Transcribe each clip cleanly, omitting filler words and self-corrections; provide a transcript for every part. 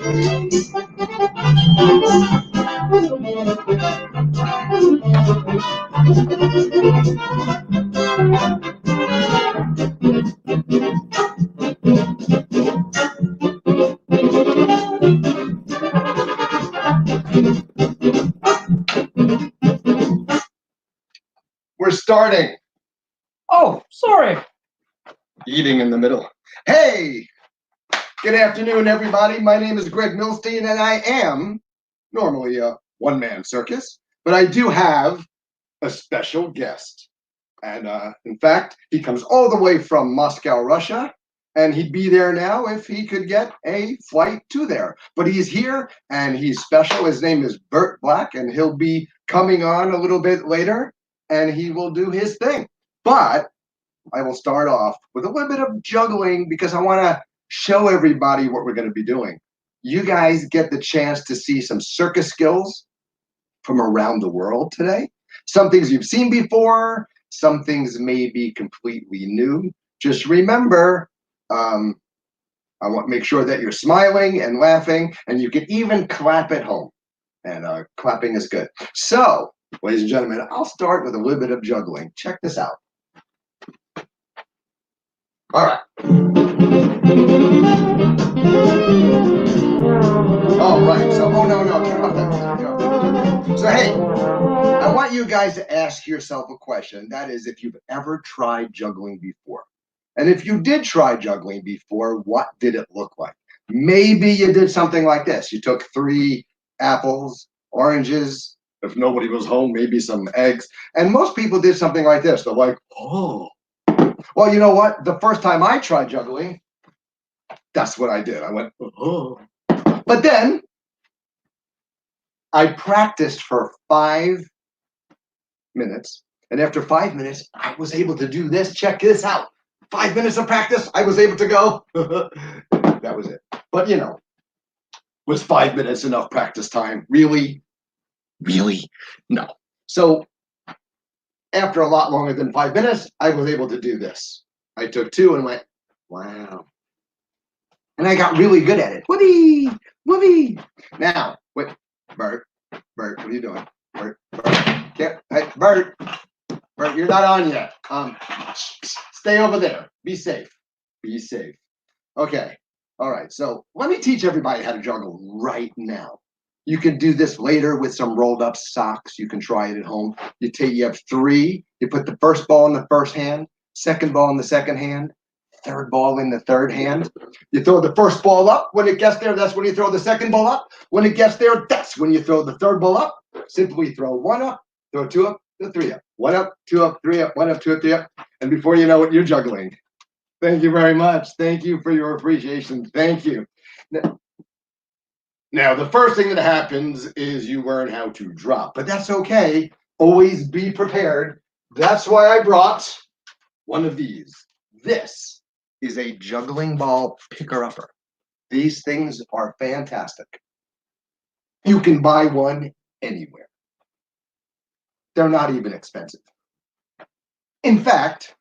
We're starting. Oh, sorry. Eating in the middle. Hey! Good afternoon, everybody. My name is Greg Milstein, and I am normally a one-man circus, but I do have a special guest. And in fact, he comes all the way from Moscow, Russia, and he'd be there now if he could get a flight to there. But he's here, and he's special. His name is Bert Black, and he'll be coming on a little bit later, and he will do his thing. But I will start off with a little bit of juggling because I want to show everybody what we're going to be doing. You guys get the chance to see some circus skills from around the world today. Some things you've seen before, some things may be completely new. Just remember, I want to make sure that you're smiling and laughing, and you can even clap at home. And clapping is good. So, ladies and gentlemen, I'll start with a little bit of juggling. Check this out. All right. All right. So, oh no, turn off that music. So, hey, I want you guys to ask yourself a question. That is, if you've ever tried juggling before. And if you did try juggling before, what did it look like? Maybe you did something like this. You took 3 apples, oranges, if nobody was home, maybe some eggs. And most people did something like this. They're like, oh. Well, you know what? The first time I tried juggling, that's what I did. I went, oh. But then I practiced for 5 minutes. And after 5 minutes, I was able to do this. Check this out. 5 minutes of practice, I was able to go. That was it. But, you know, was 5 minutes enough practice time? Really? Really? No. So after a lot longer than 5 minutes, I was able to do this. I took 2 and went, wow. And I got really good at it. Whoopee! Whoopee! Now, wait, Bert, what are you doing? Bert, hey, Bert, you're not on yet. Stay over there. Be safe. Be safe. Okay. All right. So let me teach everybody how to juggle right now. You can do this later with some rolled up socks. You can try it at home. You have 3. You put the first ball in the first hand, second ball in the second hand, third ball in the third hand. You throw the first ball up. When it gets there, that's when you throw the second ball up. When it gets there, that's when you throw the third ball up. Simply throw 1 up, throw 2 up, throw 3 up. 1 up, 2 up, 3 up, 1 up, 2 up, 3 up. And before you know it, you're juggling. Thank you very much. Thank you for your appreciation. Thank you. Now, the first thing that happens is you learn how to drop, but that's okay. Always be prepared. That's why I brought one of these. This is a juggling ball picker-upper. These things are fantastic. You can buy one anywhere. They're not even expensive. In fact,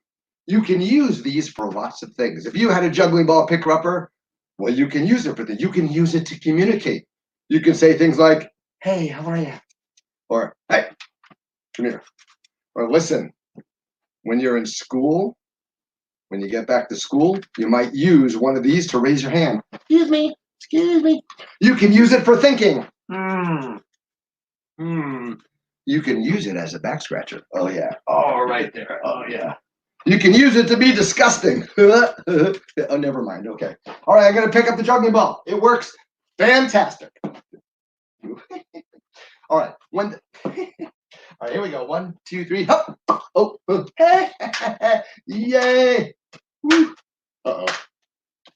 you can use these for lots of things. If you had a juggling ball picker-upper, well, you can use it for things. You can use it to communicate. You can say things like, hey, how are you? Or, hey, come here. Or listen, when you're in school, when you get back to school, you might use one of these to raise your hand. Excuse me. You can use it for thinking. You can use it as a back scratcher. Oh, yeah. Oh, right there. Oh, yeah. You can use it to be disgusting. Oh, never mind. Okay. All right, I'm going to pick up the juggling ball. It works fantastic. All right. All right, here we go. 1, 2, 3. Hop. Oh. Yay. Woo. Uh-oh.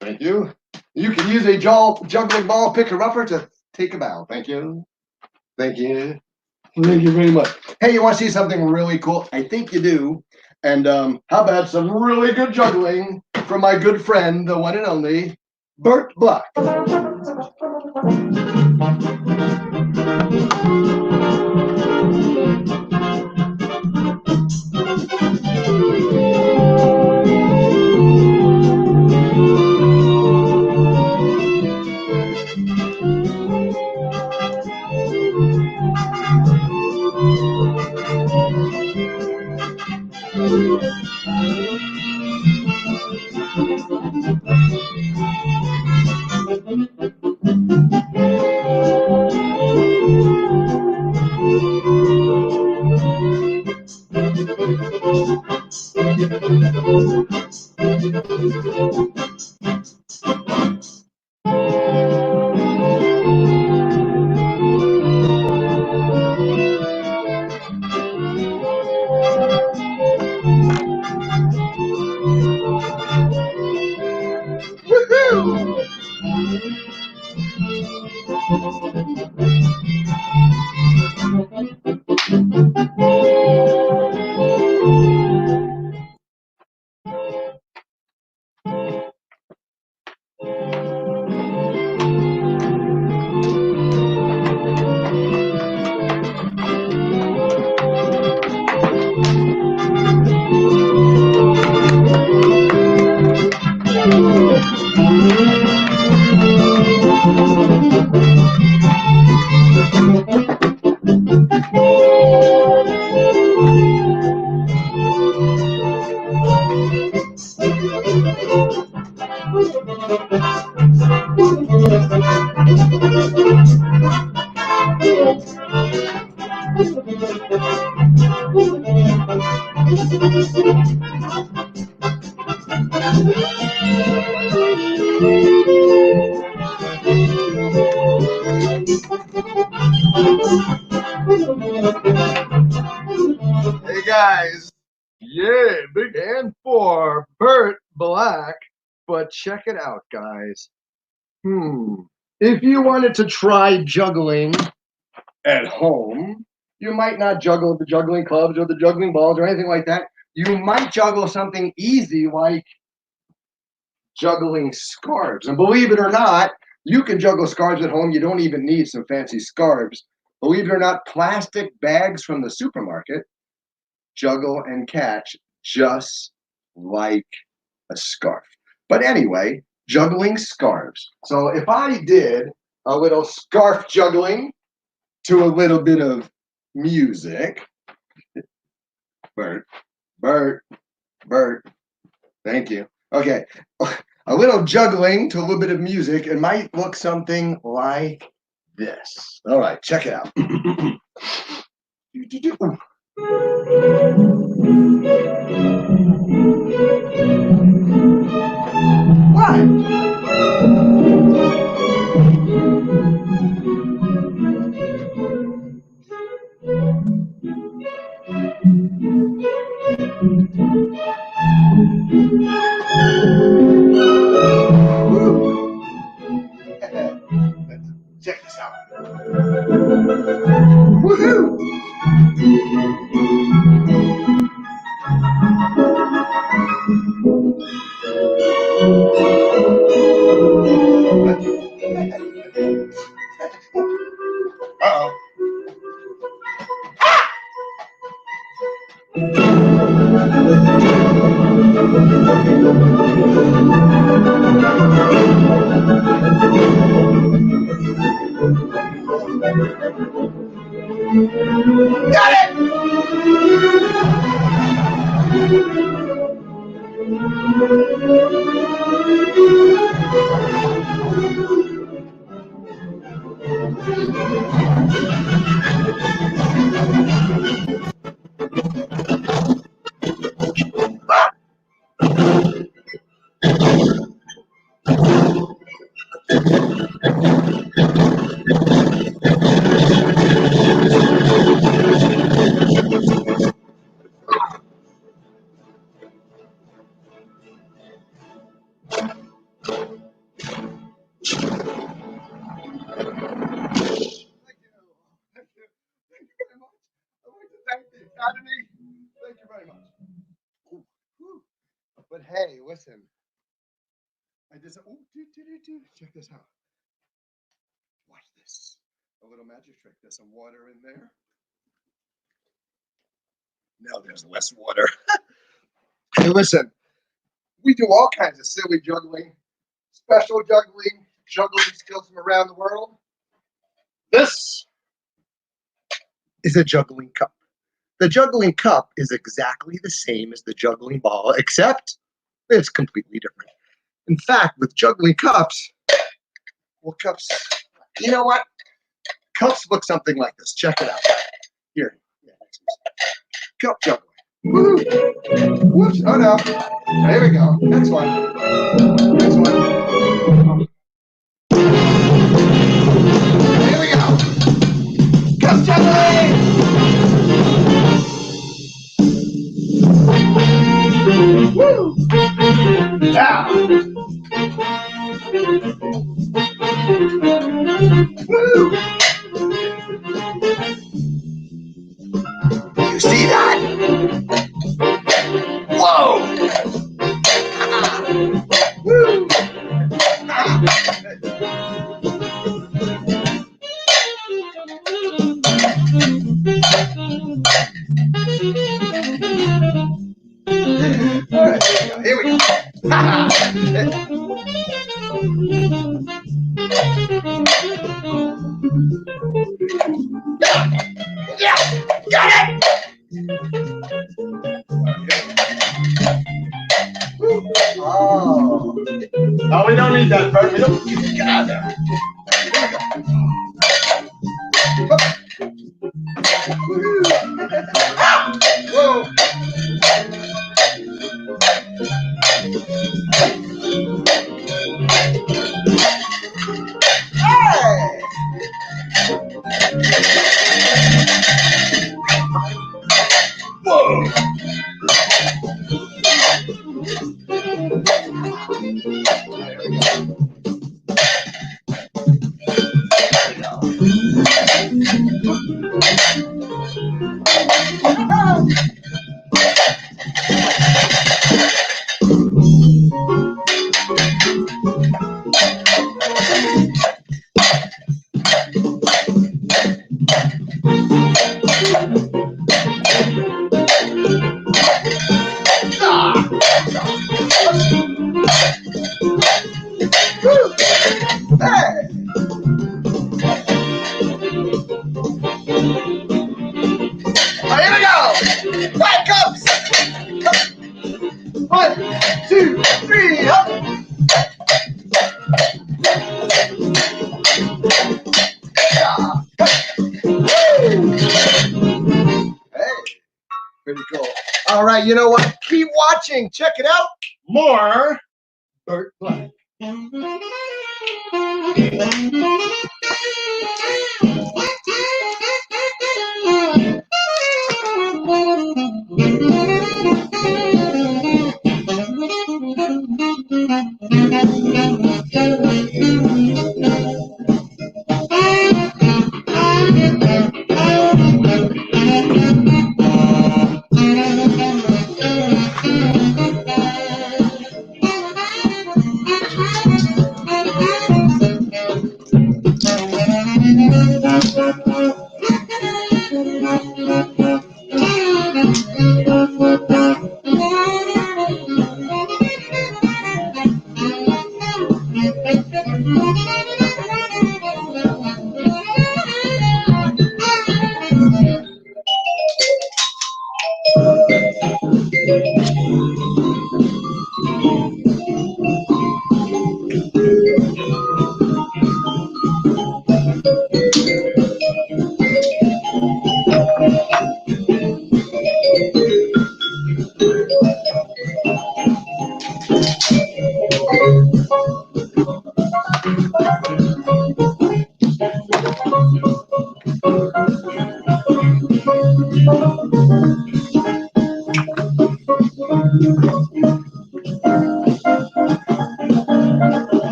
Thank you. You can use a juggling ball picker-upper to take a bow. Thank you. Thank you. Thank you very much. Hey, you want to see something really cool? I think you do. And how about some really good juggling from my good friend, the one and only, Bert Black. Hey guys, yeah, big hand for Bert Black. But check it out, guys. If you wanted to try juggling at home, you might not juggle the juggling clubs or the juggling balls or anything like that. You might juggle something easy like juggling scarves. And believe it or not, you can juggle scarves at home. You don't even need some fancy scarves. Believe it or not, plastic bags from the supermarket juggle and catch just like a scarf. But anyway, juggling scarves. So if I did a little scarf juggling to a little bit of music, Bert, Bert, Bert, thank you. Okay, a little juggling to a little bit of music, it might look something like this. All right, check it out. Check this out. Woohoo! Uh-oh. Got it! Academy. Thank you very much. Ooh, whew. But hey, listen. I just check this out. Watch this. A little magic trick. There's some water in there. Now there's less water. Hey, listen. We do all kinds of silly juggling, special juggling, juggling skills from around the world. This is a juggling cup. The juggling cup is exactly the same as the juggling ball, except it's completely different. In fact, with juggling cups, well, cups, you know what? Cups look something like this. Check it out. Here. Yeah, cup juggling. Woo! Whoops. Oh, no. There we go. Next one. Next one. Here we go. Cup juggling! Woo! Yeah! Woo! Woo! You see that? Whoa! Woo! All right, here we go. Yeah, got it. Oh, no, we don't need that, Bert. We don't. Get out of there. Whoa. Hey. Whoa. Hey. All right, here we go. 5 cups. 1, 2, 3, up. Hey, pretty cool. All right, you know what? Keep watching. Check it out. More Bert Black.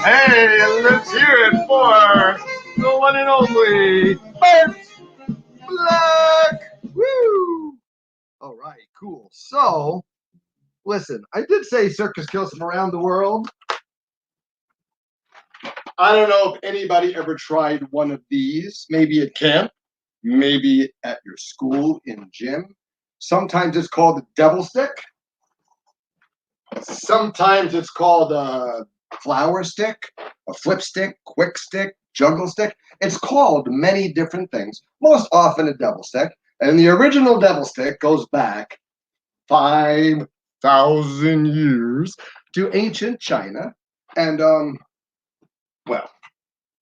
Hey, let's hear it for the one and only Bert Black. Woo! All right, cool. So, listen, I did say circus kills from around the world. I don't know if anybody ever tried one of these, maybe at camp, maybe at your school in gym. Sometimes it's called a devil stick. Sometimes it's called a flower stick, a flip stick, quick stick, juggle stick. It's called many different things, most often a devil stick. And the original devil stick goes back 5,000 2,000 years to ancient China. And, well,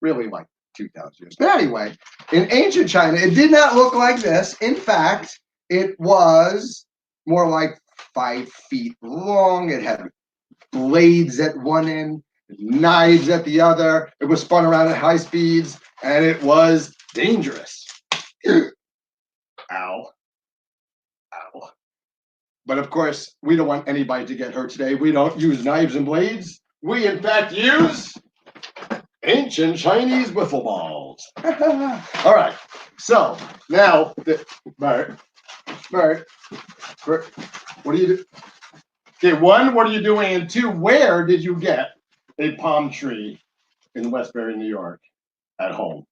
really like 2,000 years. But anyway, in ancient China, it did not look like this. In fact, it was more like 5 feet long. It had blades at one end, knives at the other. It was spun around at high speeds, and it was dangerous. Ow. Ow. But of course, we don't want anybody to get hurt today. We don't use knives and blades. We, in fact, use ancient Chinese wiffle balls. All right. So now, Bert, what do you do? Okay, 1, what are you doing? And 2, where did you get a palm tree in Westbury, New York at home?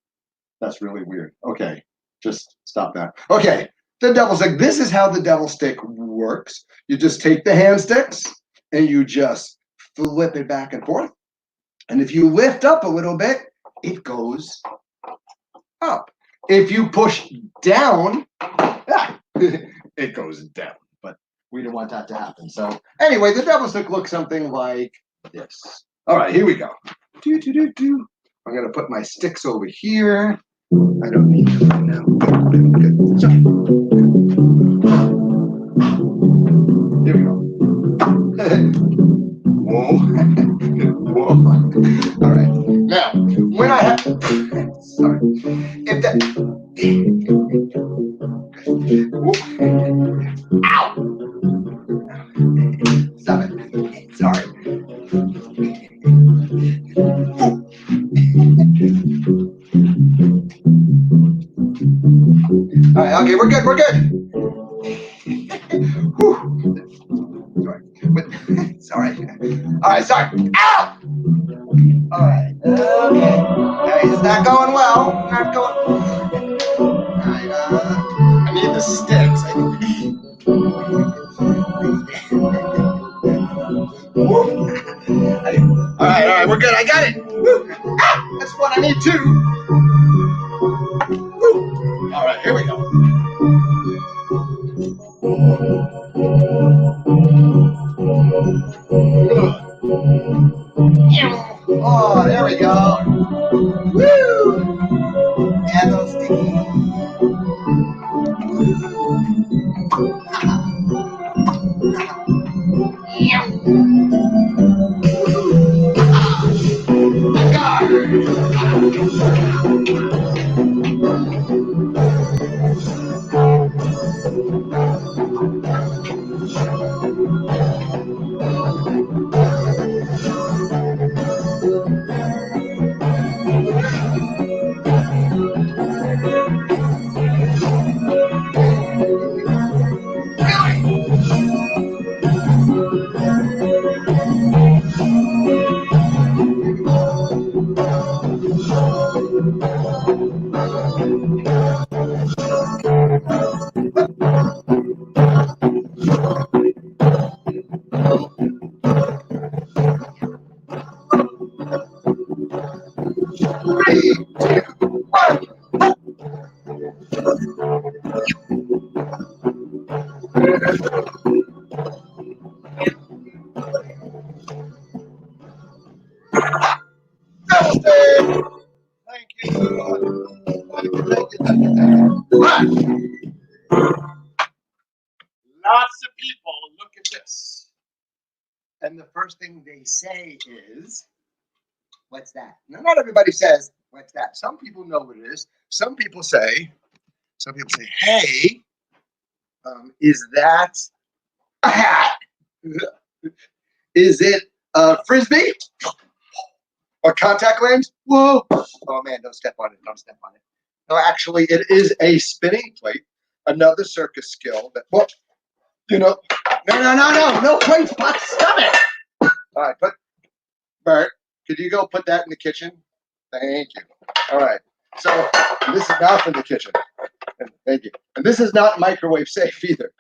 That's really weird. Okay, just stop that. Okay, the devil stick. This is how the devil stick works. You just take the hand sticks and you just flip it back and forth. And if you lift up a little bit, it goes up. If you push down, it goes down. But we don't want that to happen. So anyway, the devil stick looks something like this. All right, here we go. I'm going to put my sticks over here. I don't need them right now. Good. So, here we go. Whoa. Whoa. All right. Now, when I have... Sorry. If that... Ow! Stop it. Sorry. All right, okay, we're good. Sorry. All right, sorry. Ow! All right, okay. It's not going well. Not going. All right, I need the sticks. All right, we're good. I got it. Ah, that's what I need too. All right, here we go. Oh, there we go. Woo! And those sticky. Thank you. Lots of people look at this, and the first thing they say is, "What's that?" Now, not everybody says, "What's that?" Some people know what it is. Some people say, "Hey, is that a hat? Is it a frisbee? Or contact lens? Whoa! Oh man, don't step on it. Don't step on it." No, actually, it is a spinning plate. Another circus skill that, well, you know, no plates, but stop it. All right, Bert, could you go put that in the kitchen? Thank you. All right, so this is not from the kitchen. Thank you. And this is not microwave safe either.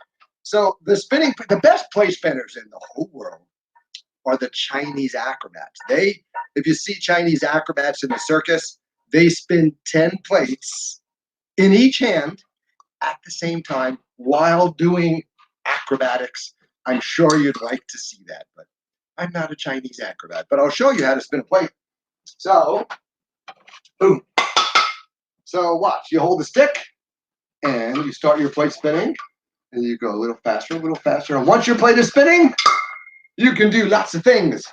So the best plate spinners in the whole world are the Chinese acrobats. If you see Chinese acrobats in the circus, they spin 10 plates in each hand at the same time while doing acrobatics I'm sure you'd like to see that, but I'm not a Chinese acrobat. But I'll show you how to spin a plate. So, boom. So watch. You hold the stick, and you start your plate spinning, and you go a little faster, a little faster. And once your plate is spinning, you can do lots of things.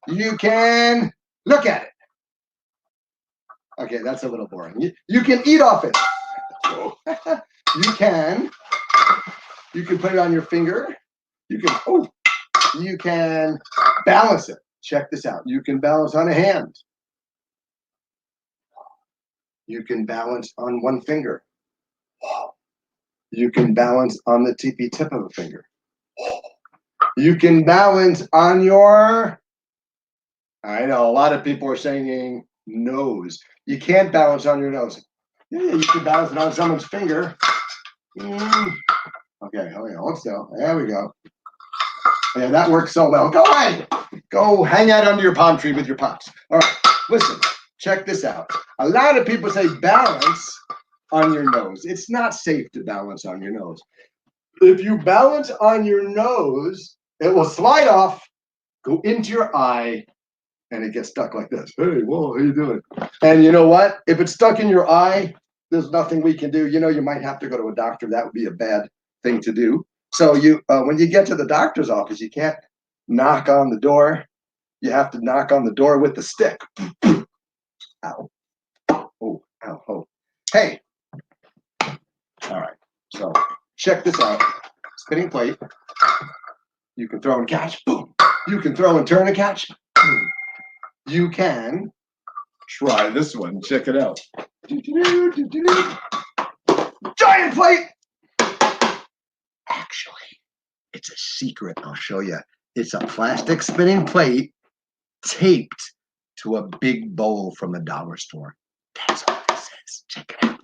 You can look at it. Okay, that's a little boring. You can eat off it. You can put it on your finger. You can balance it. Check this out. You can balance on a hand. You can balance on one finger. You can balance on the tippy tip of a finger. You can balance on your, I know a lot of people are saying nose. You can't balance on your nose. Yeah, you can balance it on someone's finger. Okay, hold still. There we go. Yeah, that works so well. Go away. Go hang out under your palm tree with your pops. All right, listen, check this out. A lot of people say balance on your nose. It's not safe to balance on your nose. If you balance on your nose, it will slide off, go into your eye, and it gets stuck like this. Hey, whoa, how you doing? And you know what? If it's stuck in your eye, there's nothing we can do. You know, you might have to go to a doctor. That would be a bad thing to do. So when you get to the doctor's office, you can't knock on the door. You have to knock on the door with the stick. Ow. Oh, ow, oh. Hey. All right. So check this out. Spinning plate. You can throw and catch. Boom. You can throw and turn and catch. Boom. You can try this one. Check it out. Giant plate. Actually, it's a secret. I'll show you. It's a plastic spinning plate taped to a big bowl from a dollar store. That's all it says. Check it out.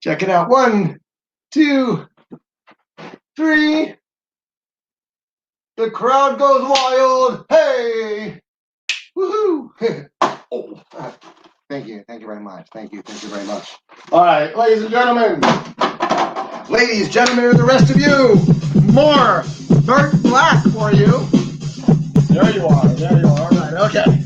Check it out. 1, 2, 3. The crowd goes wild. Hey! Woohoo! Oh, thank you. Thank you very much. Thank you very much. All right, ladies and gentlemen. Ladies, gentlemen, and the rest of you. More Burt Black for you. There you are. There you are. All right, okay.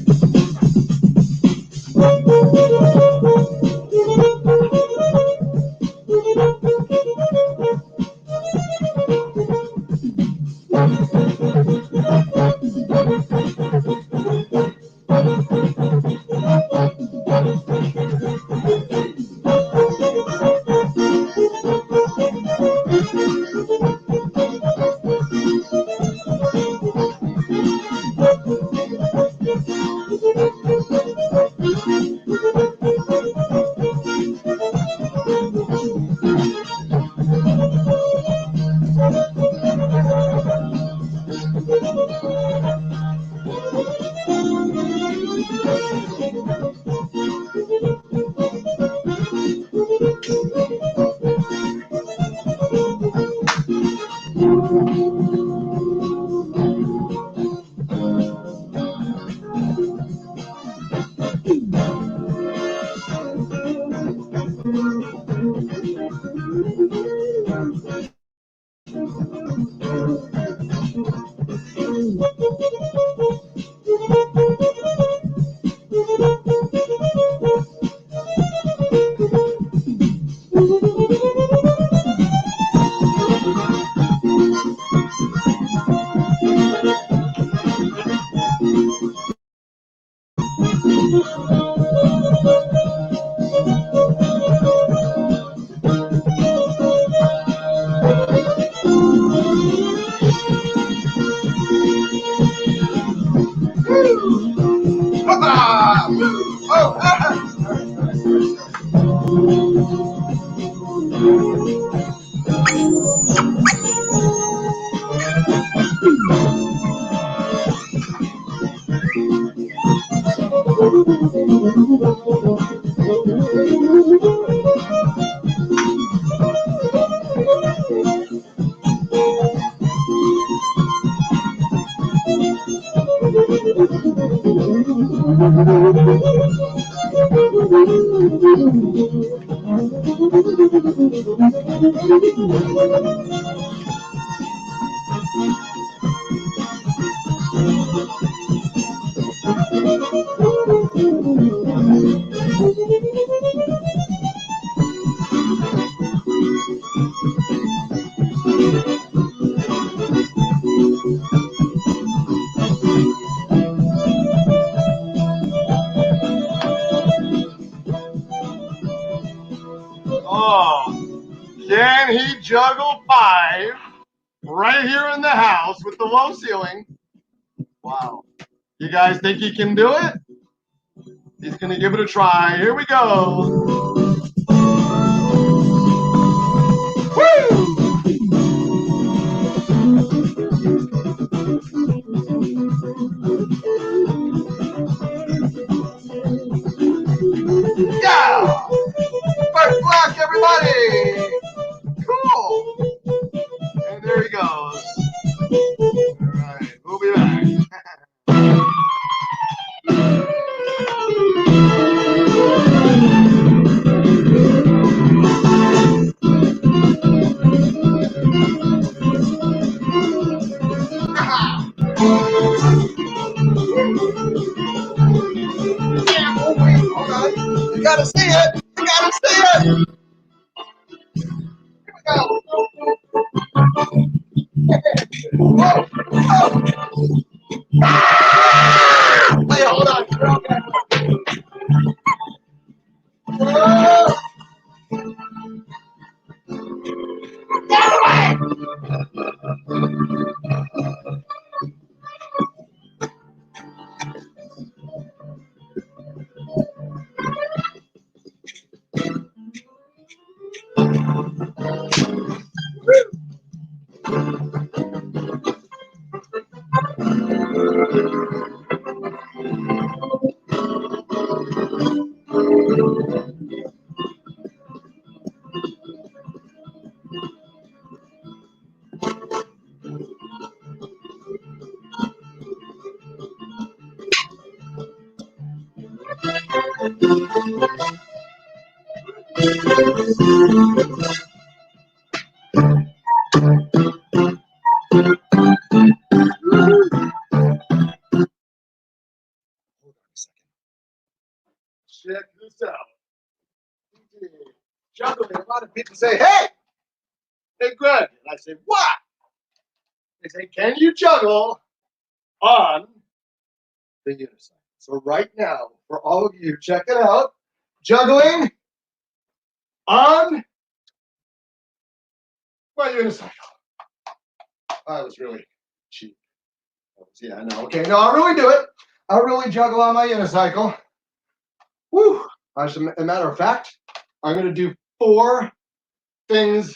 Oh, can he juggle 5 right here in the house with the low ceiling? Wow. You guys think he can do it? He's going to give it a try. Here we go. Woo! Yeah! First block, everybody! Cool! And there he goes. All right, we'll be back. Oh, wait, hold on. You gotta see it. You gotta see it. Here we go. Whoa. Oh. Wait, hold on. Okay. Whoa. Get away. Check this out. Juggling. A lot of people say, hey, Greg. And I say, what? They say, can you juggle on the unicycle? So right now, for all of you, check it out. Juggling on my unicycle. I was really cheap. Yeah, no, okay. No, I'll really do it. I'll really juggle on my unicycle. Woo! As a matter of fact, I'm going to do 4 things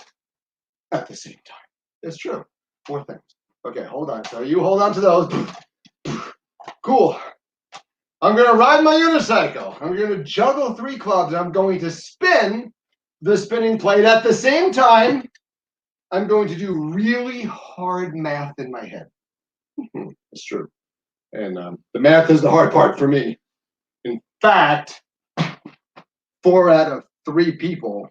at the same time. It's true. 4 things. Okay, hold on. So you hold on to those. Cool. I'm going to ride my unicycle. I'm going to juggle 3 clubs. I'm going to spin the spinning plate at the same time. I'm going to do really hard math in my head. It's true. And the math is the hard part for me. In fact, 4 out of 3 people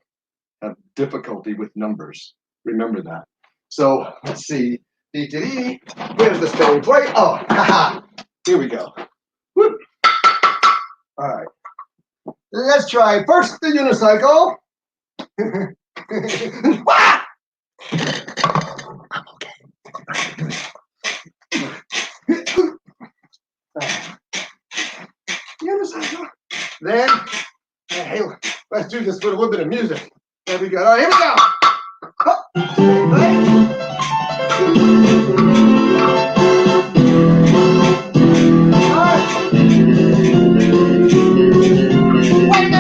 have difficulty with numbers. Remember that. So let's see. Where's the spinning plate? Oh, haha. Here we go. Whoop. All right. Let's try first the unicycle. I'm okay. Unicycle. Then, hey, let's do this with a little bit of music. There we go. All right, here we go. Wait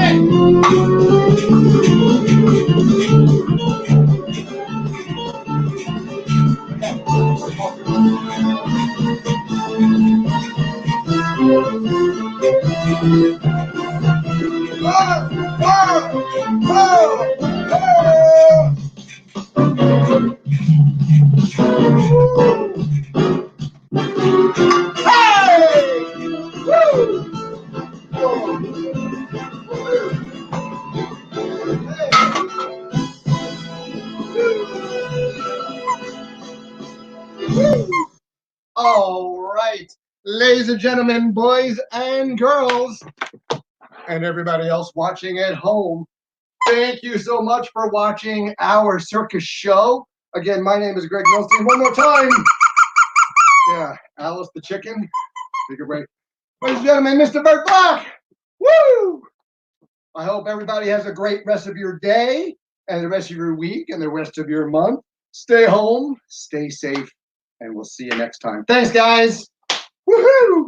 a All right, ladies and gentlemen, boys and girls, and everybody else watching at home, thank you so much for watching our circus show. Again, my name is Greg Milstein. One more time. Yeah, Alice the chicken. Take a break. Ladies and gentlemen, Mr. Bert Black. Woo! I hope everybody has a great rest of your day and the rest of your week and the rest of your month. Stay home, stay safe, and we'll see you next time. Thanks, guys. Woohoo!